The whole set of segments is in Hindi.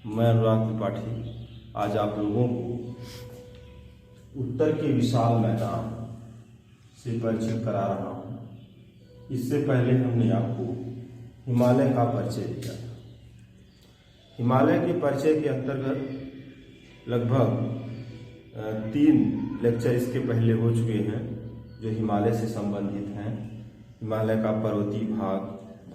मैं अनुराग त्रिपाठी आज आप लोगों को उत्तर के विशाल मैदान से परिचित करा रहा हूँ। इससे पहले हमने आपको हिमालय का परिचय दिया था। हिमालय के परिचय के अंतर्गत लगभग 3 लेक्चर इसके पहले हो चुके हैं जो हिमालय से संबंधित हैं। हिमालय का पर्वतीय भाग,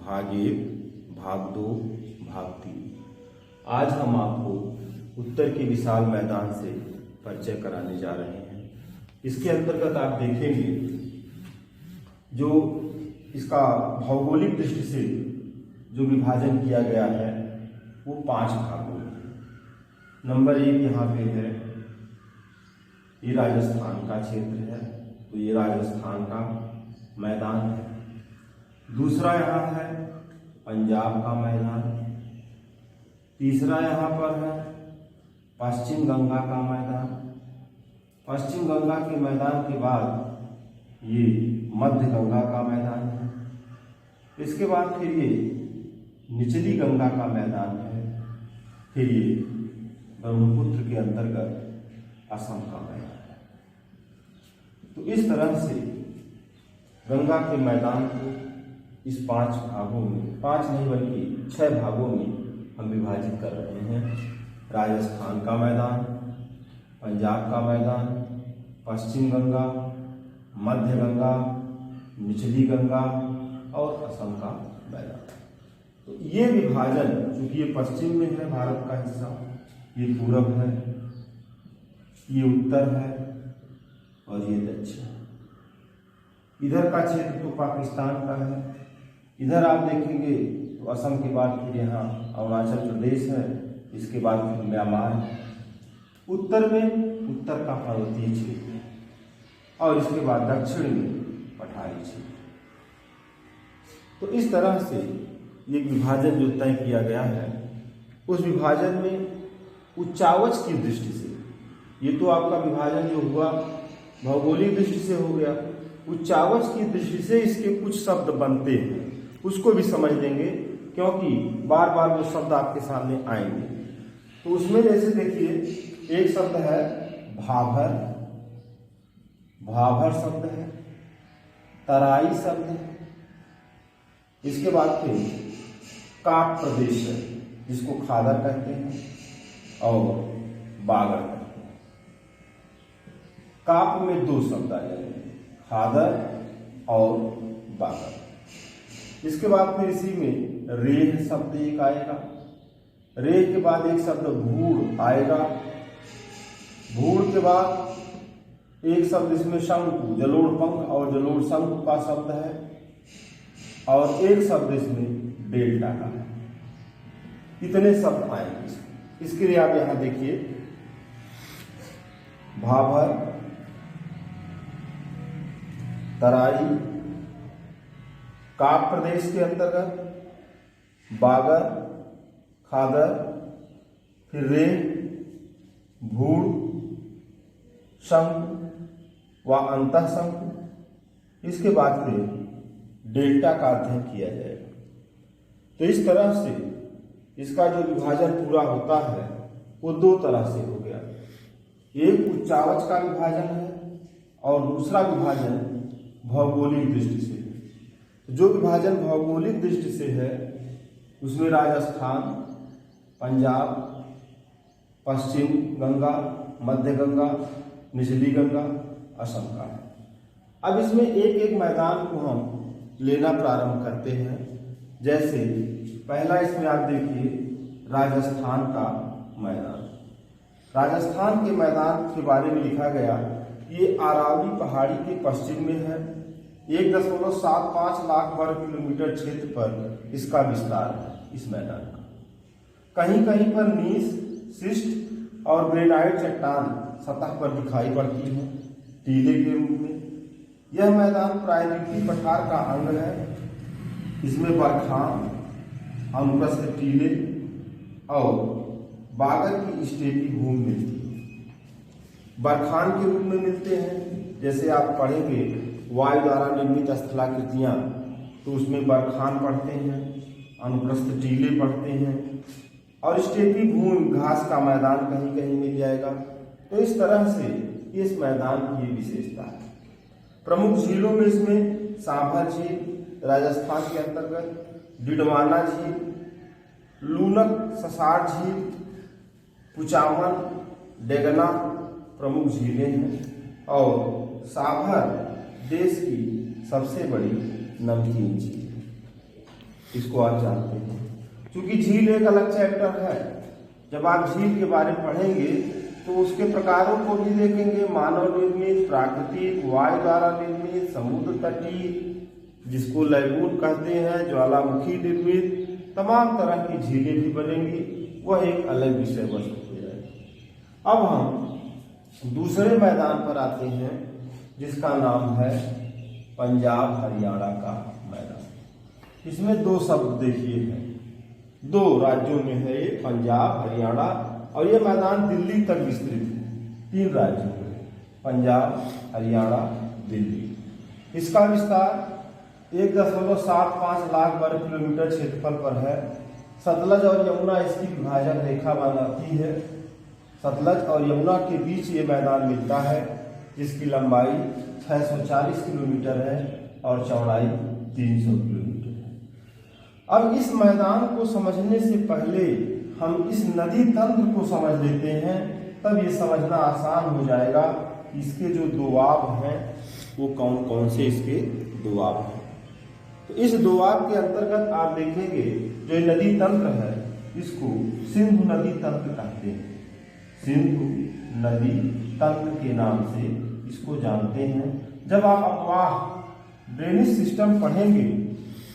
भाग 1, भाग 2, भाग 3। आज हम आपको उत्तर के विशाल मैदान से परिचय कराने जा रहे हैं। इसके अंतर्गत आप देखेंगे जो इसका भौगोलिक दृष्टि से जो विभाजन किया गया है वो 5 भागों में। नंबर 1 यहाँ पे है, ये राजस्थान का क्षेत्र है, तो ये राजस्थान का मैदान है। दूसरा यहाँ है पंजाब का मैदान। तीसरा यहाँ पर है पश्चिम गंगा का मैदान। पश्चिम गंगा के मैदान के बाद ये मध्य गंगा का मैदान है। इसके बाद फिर ये निचली गंगा का मैदान है। फिर ये ब्रह्मपुत्र के अंतर्गत असम का मैदान है। तो इस तरह से गंगा के मैदान को इस 5 भागों में, 5 नहीं बल्कि 6 भागों में हम विभाजित कर रहे हैं। राजस्थान का मैदान, पंजाब का मैदान, पश्चिम गंगा, मध्य गंगा, निचली गंगा और असम का मैदान। तो ये विभाजन, चूंकि ये पश्चिम में है भारत का हिस्सा, ये पूरब है, ये उत्तर है और ये दक्षिण। इधर का क्षेत्र तो पाकिस्तान का है। इधर आप देखेंगे तो असम के बाद फिर यहाँ अरुणाचल प्रदेश है, इसके बाद फिर म्यांमार है। उत्तर में उत्तर का पर्वतीय क्षेत्र है और इसके बाद दक्षिण में पठारी क्षेत्र। तो इस तरह से ये विभाजन जो तय किया गया है, उस विभाजन में उच्चावच की दृष्टि से, ये तो आपका विभाजन जो हुआ भौगोलिक दृष्टि से हो गया, उच्चावच की दृष्टि से इसके कुछ शब्द बनते हैं, उसको भी समझ लेंगे क्योंकि बार बार वो शब्द आपके सामने आएंगे। तो उसमें जैसे देखिए एक शब्द है भाभर, भाभर शब्द है, तराई शब्द है। इसके बाद फिर काप प्रदेश है जिसको खादर कहते हैं और बागर कहते हैं। काप में 2 शब्द आ जाएंगे, खादर और बागर। इसके बाद फिर इसी में रेह शब्द एक आएगा। रेह के बाद एक शब्द भूड़ आएगा। भूड़ के बाद एक शब्द इसमें शंकु, जलोढ़ पंख और जलोढ़ शंकु का शब्द है और एक शब्द इसमें डेल्टा का है। इतने शब्द आएंगे। इसके लिए आप यहां देखिए भाभर, तराई, काप प्रदेश के अंतर्गत, बागर, खादर, फिर रेह, भूड़, शंकु व अंतः शंकु। इसके बाद फिर डेल्टा का अध्ययन किया जाएगा। तो इस तरह से इसका जो विभाजन पूरा होता है वो 2 तरह से हो गया। एक उच्चावच का विभाजन है और दूसरा विभाजन भौगोलिक दृष्टि से। जो विभाजन भौगोलिक दृष्टि से है उसमें राजस्थान, पंजाब, पश्चिम गंगा, मध्य गंगा, निचली गंगा, असम का है। अब इसमें एक एक मैदान को हम लेना प्रारंभ करते हैं। जैसे पहला इसमें आप देखिए राजस्थान का मैदान। राजस्थान के मैदान के बारे में लिखा गया, ये अरावली पहाड़ी के पश्चिम में है। 1.75 लाख वर्ग किलोमीटर क्षेत्र पर इसका विस्तार है। इस मैदान का कहीं कहीं पर नीस, शिस्ट और ग्रेनाइट चट्टान सतह पर दिखाई पड़ती है टीले के रूप में। यह मैदान प्रायद्वीपीय पठार का अंग है। इसमें बरखान, अनुप्रस्थ टीले और बागर की स्टेपी भूमि मिलती है। बरखान के रूप में मिलते हैं, जैसे आप पढ़ेंगे वायु द्वारा निर्मित स्थलाकृतियां, तो उसमें बरखान पढ़ते हैं, अनुप्रस्थ टीले पढ़ते हैं। और स्टेपी भूमि घास का मैदान कहीं कहीं मिल जाएगा। तो इस तरह से इस मैदान की विशेषता है। प्रमुख झीलों में इसमें सांभर झील राजस्थान के अंतर्गत, डिडवाना झील, लूनक ससार झील, कुचामन, डेगना प्रमुख झीलें हैं और सांभर देश की सबसे बड़ी नमकीन झील है। इसको आप जानते हैं। क्योंकि झील एक अलग चैप्टर है, जब आप झील के बारे में पढ़ेंगे तो उसके प्रकारों को भी देखेंगे, मानव निर्मित, प्राकृतिक, वायु द्वारा निर्मित, समुद्र तटीय, जिसको लैगून कहते हैं, ज्वालामुखी निर्मित, तमाम तरह की झीलें भी बनेंगी। वह एक अलग विषय वस्तु हो जाएगा। अब हम दूसरे मैदान पर आते हैं जिसका नाम है पंजाब हरियाणा का मैदान। इसमें दो शब्द देखिए हैं, दो राज्यों में है ये, पंजाब हरियाणा, और ये मैदान दिल्ली तक विस्तृत है। 3 राज्यों में, पंजाब, हरियाणा, दिल्ली। इसका विस्तार 1.75 लाख वर्ग किलोमीटर क्षेत्रफल पर है। सतलज और यमुना इसकी विभाजक रेखा बनाती है। सतलज और यमुना के बीच ये मैदान मिलता है, जिसकी लंबाई 640 किलोमीटर है और चौड़ाई 300 किलोमीटर है। अब इस मैदान को समझने से पहले हम इस नदी तंत्र को समझ लेते हैं, तब ये समझना आसान हो जाएगा कि इसके जो दोआब हैं वो कौन कौन से इसके दोआब हैं। तो इस दोआब के अंतर्गत आप देखेंगे जो नदी तंत्र है इसको सिंधु नदी तंत्र कहते हैं। सिंधु नदी तंत्र के नाम से इसको जानते हैं। जब आप अपवाह ड्रेनेज सिस्टम पढ़ेंगे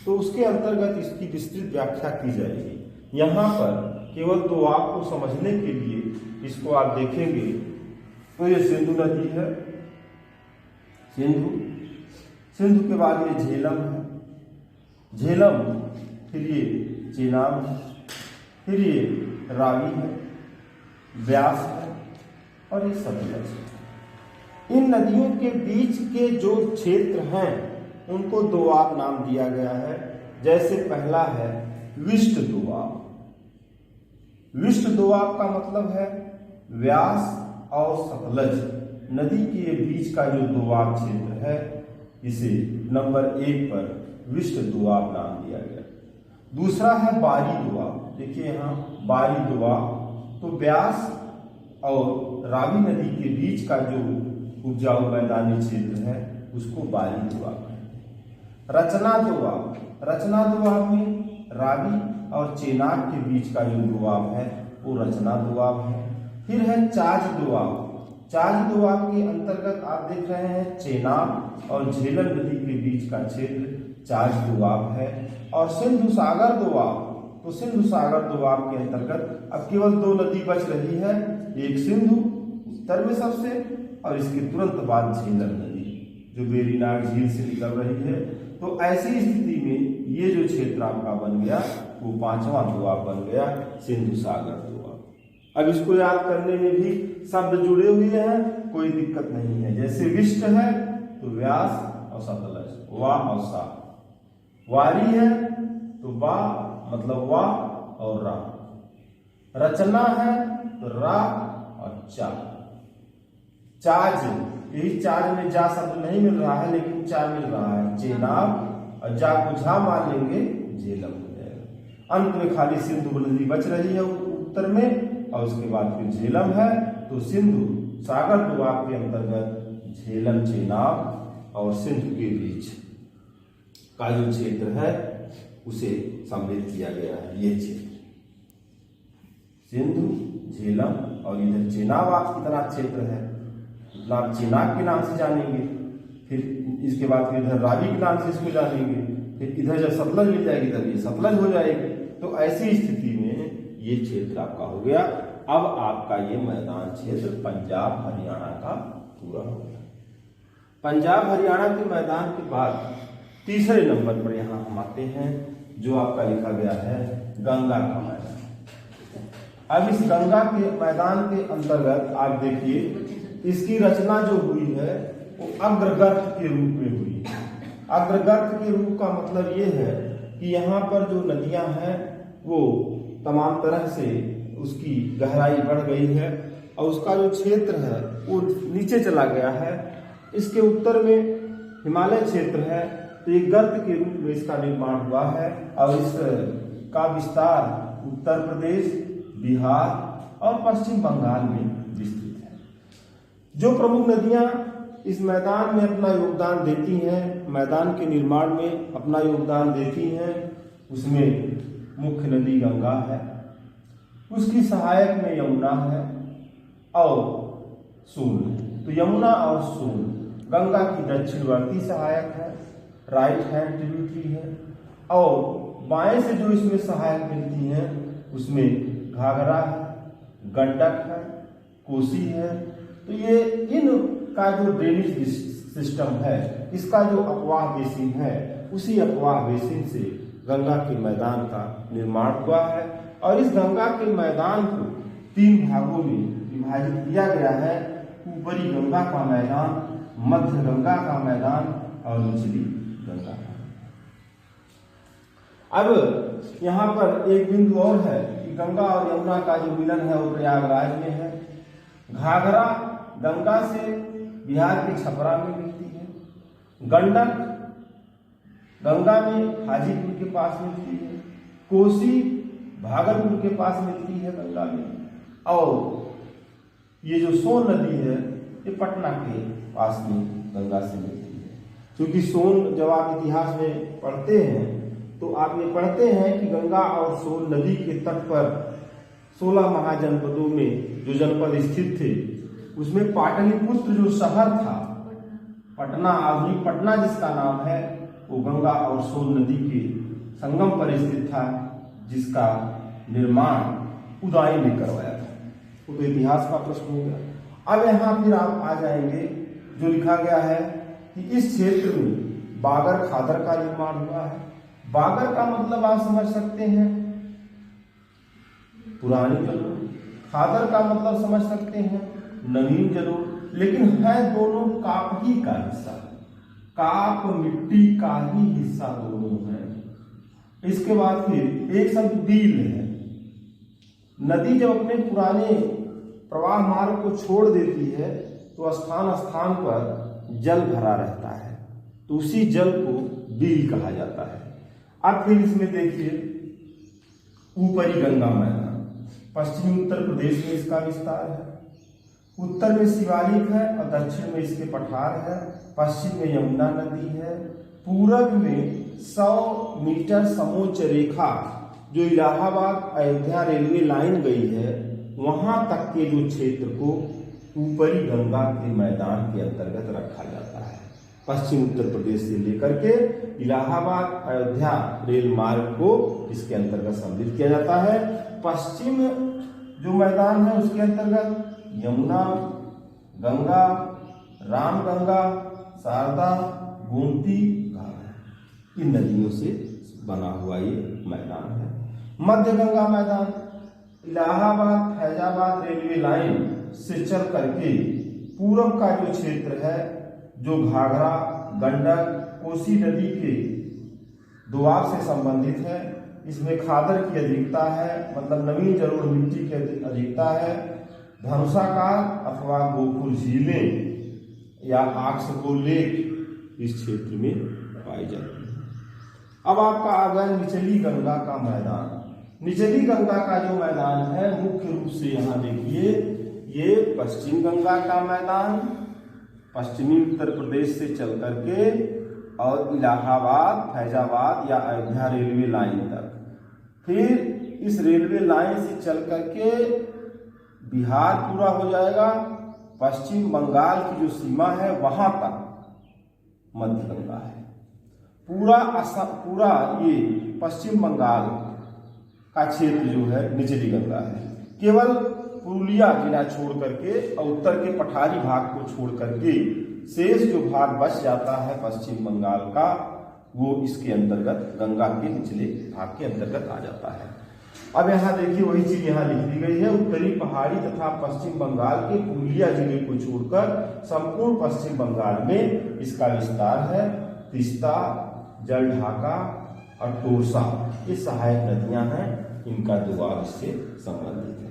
तो उसके अंतर्गत इसकी विस्तृत व्याख्या की जाएगी। यहाँ पर केवल दोआब को समझने के लिए इसको आप देखेंगे तो ये सिंधु नदी है, सिंधु के बाद ये झेलम है, झेलम, फिर ये चेनाब है, फिर ये रावी है, व्यास है और ये सतलज है। इन नदियों के बीच के जो क्षेत्र हैं उनको दोआब नाम दिया गया है। जैसे पहला है विष्ट दोआब। विष्ट दोआब का मतलब है व्यास और सतलज नदी के बीच का जो दोआब क्षेत्र है, इसे नंबर 1 पर विष्ट दोआब नाम दिया गया। दूसरा है बारी दोआब। देखिए यहाँ बारी दोआब, तो व्यास और रावी नदी के बीच का जो उपजाऊ मैदानी क्षेत्र है उसको बारी दोआब है। रचना दोआब, रचना दोआब में रावी और चेनाब के बीच का जो दोआब है वो रचना दोआब है। फिर है चाज दोआब। चाज दोआब के अंतर्गत आप देख रहे हैं चेनाब और झेलम नदी के बीच का क्षेत्र चाज दोआब है। और सिंधु सागर दोआब, तो सिंधु सागर दोआब के अंतर्गत अब केवल 2 नदी बच रही है, एक सिंधु उत्तर में सबसे और इसके तुरंत बाद झेलम नदी जो वेरीनाग झील से निकल रही है। तो ऐसी स्थिति में ये जो क्षेत्र आपका बन गया वो 5वां दोआब बन गया, सिंधु सागर दोआब। अब इसको याद करने में भी शब्द जुड़े हुए हैं, कोई दिक्कत नहीं है। जैसे विष्ट है तो व्यास और सतलज, वा और सा। वारी है तो वा मतलब वा और रा। रचना है तो रा और चा। चाज, यही चाज में जा शब्द नहीं मिल रहा है लेकिन चा मिल रहा है, चेनाब, और जा को झा मान लेंगे झेलम हो जाएगा। अंत में खाली सिंधु नदी बच रही है उत्तर में और उसके बाद फिर झेलम है। तो सिंधु सागर दोआब के अंतर्गत झेलम, चेनाब और सिंधु के बीच का जो क्षेत्र है उसे सम्मिलित किया गया है। ये क्षेत्र सिंधु, झेलम और इधर चेनाब आप कितना क्षेत्र है आप चेनाब के नाम से जानेंगे। फिर इसके बाद फिर इधर रावी के नाम से इसको जानेंगे। फिर इधर जब सतलज मिल जाएगी तब ये सतलज हो जाएगी। तो ऐसी स्थिति में ये क्षेत्र आपका हो गया। अब आपका ये मैदान क्षेत्र पंजाब हरियाणा का पूरा हो गया। पंजाब हरियाणा के मैदान के बाद तीसरे नंबर पर यहाँ हम आते हैं जो आपका लिखा गया है गंगा का मैदान। अब इस गंगा के मैदान के अंतर्गत आप देखिए इसकी रचना जो हुई है वो अग्रगर्त के रूप में हुई है। अग्रगर्त के रूप का मतलब ये है कि यहाँ पर जो नदियां हैं वो तमाम तरह से उसकी गहराई बढ़ गई है और उसका जो क्षेत्र है वो नीचे चला गया है। इसके उत्तर में हिमालय क्षेत्र है, तो एक गर्त के रूप में इसका निर्माण हुआ है और इसका विस्तार उत्तर प्रदेश, बिहार और पश्चिम बंगाल में विस्तृत है। जो प्रमुख नदियां इस मैदान में अपना योगदान देती हैं, मैदान के निर्माण में अपना योगदान देती हैं, उसमें मुख्य नदी गंगा है, उसकी सहायक में यमुना है और सोन है। तो यमुना और सोन गंगा की दक्षिणवर्ती सहायक है, राइट हैंड ट्रिब्यूटरी है, और बाएं से जो इसमें सहायक मिलती हैं उसमें घाघरा है, गंडक है, कोसी है। तो ये इन का जो ड्रेनेज सिस्टम है, इसका जो अपवाह बेसिन है, उसी अपवाह बेसिन से गंगा के मैदान का निर्माण हुआ है और इस गंगा के मैदान को 3 भागों में विभाजित किया गया है। ऊपरी गंगा का मैदान, मध्य गंगा का मैदान और निचली गंगा का। अब यहाँ पर एक बिंदु और है कि गंगा और यमुना का जो मिलन है वो प्रयागराज में है। घाघरा गंगा से बिहार के छपरा में मिलती है, गंडक गंगा में हाजीपुर के पास मिलती है, कोसी भागलपुर के पास मिलती है गंगा में, और ये जो सोन नदी है ये पटना के पास में गंगा से मिलती है। क्योंकि सोन जब आप इतिहास में पढ़ते हैं तो आप ये पढ़ते हैं कि गंगा और सोन नदी के तट पर 16 महाजनपदों में जो जनपद स्थित थे उसमें पाटलिपुत्र जो शहर था, पटना, आधुनिक पटना जिसका नाम है, वो गंगा और सोन नदी के संगम पर स्थित था, जिसका निर्माण उदय ने करवाया था। वो तो इतिहास का प्रश्न हो गया। अब यहाँ फिर आप आ जाएंगे, जो लिखा गया है कि इस क्षेत्र में बागर खादर का निर्माण हुआ है। बागर का मतलब आप समझ सकते हैं पुरानी जलोढ़, खादर का मतलब समझ सकते हैं नवीन जलोढ़, लेकिन है दोनों काप ही का हिस्सा, काप मिट्टी का ही हिस्सा दोनों है। इसके बाद फिर एक शब्द बील है। नदी जब अपने पुराने प्रवाह मार्ग को छोड़ देती है तो स्थान स्थान पर जल भरा रहता है, तो उसी जल को बील कहा जाता है। अब फिर इसमें देखिए ऊपरी गंगा मैदान, पश्चिमी उत्तर प्रदेश में इसका विस्तार है। उत्तर में शिवालिक है और दक्षिण में इसके पठार है, पश्चिम में यमुना नदी है, पूरब में 100 मीटर समोच्च रेखा जो इलाहाबाद अयोध्या रेलवे लाइन गई है, वहां तक के जो क्षेत्र को ऊपरी गंगा के मैदान के अंतर्गत रखा जाता है। पश्चिम उत्तर प्रदेश से लेकर के इलाहाबाद अयोध्या रेल मार्ग को इसके अंतर्गत सम्मिलित किया जाता है। पश्चिम जो मैदान है उसके अंतर्गत यमुना, गंगा, रामगंगा, शारदा, गोमती, घाघरा, इन नदियों से बना हुआ ये मैदान है। मध्य गंगा मैदान इलाहाबाद फैजाबाद रेलवे लाइन से चल करके पूरब का जो क्षेत्र है, जो घाघरा, गंडक, कोसी नदी के दोआब से संबंधित है, इसमें खादर की अधिकता है, मतलब नवीन जलोढ़ मिट्टी की अधिकता है। धनुषाकार अथवा गोकुल झीलें या आक्सगो लेक इस क्षेत्र में पाई जाती है। अब आपका आ गया निचली गंगा का मैदान। निचली गंगा का जो मैदान है मुख्य रूप से यहाँ देखिए, ये पश्चिम गंगा का मैदान पश्चिमी उत्तर प्रदेश से चल करके और इलाहाबाद, फैजाबाद या अयोध्या रेलवे लाइन तक, फिर इस रेलवे लाइन से चल करके बिहार पूरा हो जाएगा, पश्चिम बंगाल की जो सीमा है वहां तक मध्य गंगा है। पूरा ये पश्चिम बंगाल का क्षेत्र जो है निचली गंगा है। केवल पुरुलिया जिला छोड़ करके और उत्तर के पठारी भाग को छोड़ करके शेष जो भाग बच जाता है पश्चिम बंगाल का, वो इसके अंतर्गत गंगा के निचले भाग के अंतर्गत आ जाता है। अब यहाँ देखिए वही चीज यहाँ लिख दी गई है। उत्तरी पहाड़ी तथा पश्चिम बंगाल के पुरुलिया जिले को छोड़कर संपूर्ण पश्चिम बंगाल में इसका विस्तार है। तीस्ता, जलढाका और तोरसा ये सहायक नदियां हैं इनका जवाब इससे संबंधित है।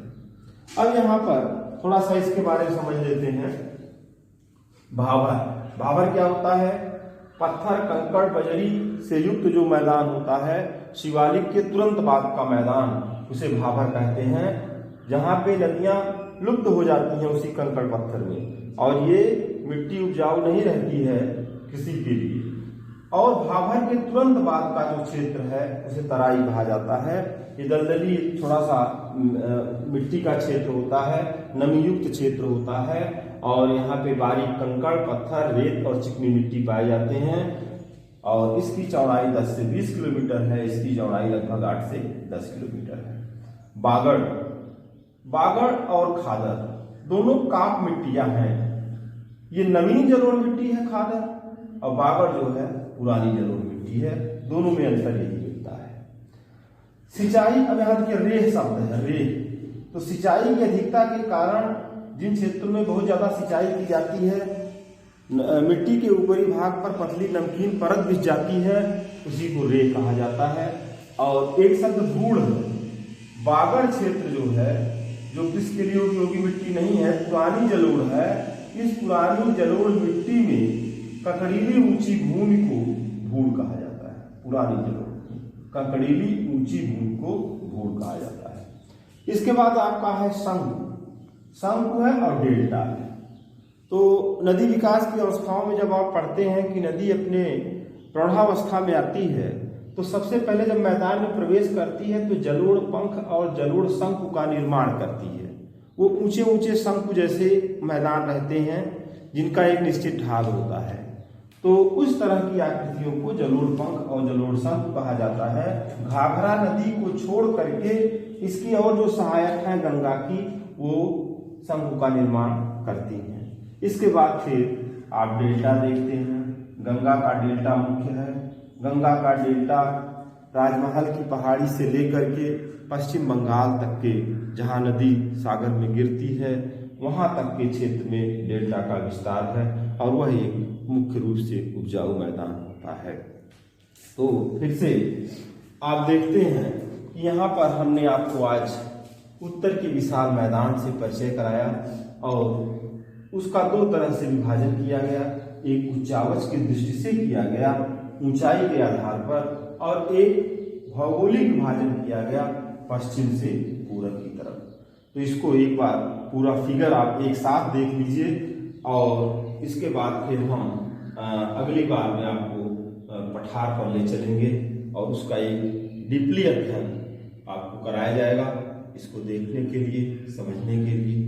अब यहाँ पर थोड़ा सा इसके बारे में समझ लेते हैं। भावर, भावर क्या होता है? पत्थर, कंकड़, बजरी से युक्त जो मैदान होता है, शिवालिक के तुरंत बाद का मैदान, उसे भावर कहते हैं, जहाँ पे नदियां लुप्त हो जाती हैं उसी कंकड़ पत्थर में, और ये मिट्टी उपजाऊ नहीं रहती है किसी के लिए। और भावर के तुरंत बाद का जो क्षेत्र है उसे तराई कहा जाता है। ये दलदली थोड़ा सा मिट्टी का क्षेत्र होता है, नमी युक्त क्षेत्र होता है, और यहाँ पे बारीक कंकड़, पत्थर, रेत और चिकनी मिट्टी पाए जाते हैं। और इसकी चौड़ाई 10 से 20 किलोमीटर है, इसकी चौड़ाई लगभग 8 से 10 किलोमीटर है। बागड़, बागड़ और खादर दोनों काप मिट्टियां हैं। ये नवीन जलोढ़ मिट्टी है खादर, और बागड़ जो है पुरानी जलोढ़ मिट्टी है। दोनों में अंतर यही मिलता है। सिंचाई, अब यहाँ देखिए रेह शब्द है, रेह। तो सिंचाई की अधिकता के कारण जिन क्षेत्रों में बहुत ज्यादा सिंचाई की जाती है, मिट्टी के ऊपरी भाग पर पतली नमकीन परत बिछ जाती है, उसी को रेह कहा जाता है। और एक शब्द भूड़ है। बागड़ क्षेत्र जो है, जो किसके लिए उपयोगी मिट्टी नहीं है, पुरानी जलोढ़ है। इस पुरानी जलोढ़ मिट्टी में ककड़ीली ऊंची भूमि को भूड़ कहा जाता है। पुरानी जलोढ़, ककड़ीली ऊंची भूमि को भूड़ कहा जाता है। इसके बाद आपका है शंकु, शंकु है और डेल्टा है। तो नदी विकास की अवस्थाओं में जब आप पढ़ते हैं कि नदी अपने प्रौढ़ावस्था में आती है, तो सबसे पहले जब मैदान में प्रवेश करती है तो जलोढ़ पंख और जलोढ़ शंकु का निर्माण करती है। वो ऊंचे ऊंचे शंकु जैसे मैदान रहते हैं जिनका एक निश्चित ढाल होता है। तो उस तरह की आकृतियों को जलोढ़ पंख और जलोढ़ शंकु कहा जाता है। घाघरा नदी को छोड़ करके इसकी और जो सहायक है गंगा की, वो शंकु का निर्माण करती हैं। इसके बाद फिर आप डेल्टा देखते हैं। गंगा का डेल्टा मुख्य है। गंगा का डेल्टा राजमहल की पहाड़ी से लेकर के पश्चिम बंगाल तक के, जहाँ नदी सागर में गिरती है, वहाँ तक के क्षेत्र में डेल्टा का विस्तार है, और वह एक मुख्य रूप से उपजाऊ मैदान होता है। तो फिर से आप देखते हैं कि यहाँ पर हमने आपको आज उत्तर के विशाल मैदान से परिचय कराया, और उसका दो तरह से विभाजन किया गया। एक उच्चावच की दृष्टि से किया गया, ऊंचाई के आधार पर, और एक भौगोलिक विभाजन किया गया पश्चिम से पूरब की तरफ। तो इसको एक बार पूरा फिगर आप एक साथ देख लीजिए, और इसके बाद फिर हम अगली बार में आपको पठार पर ले चलेंगे, और उसका एक डीपली अध्ययन आपको कराया जाएगा। इसको देखने के लिए, समझने के लिए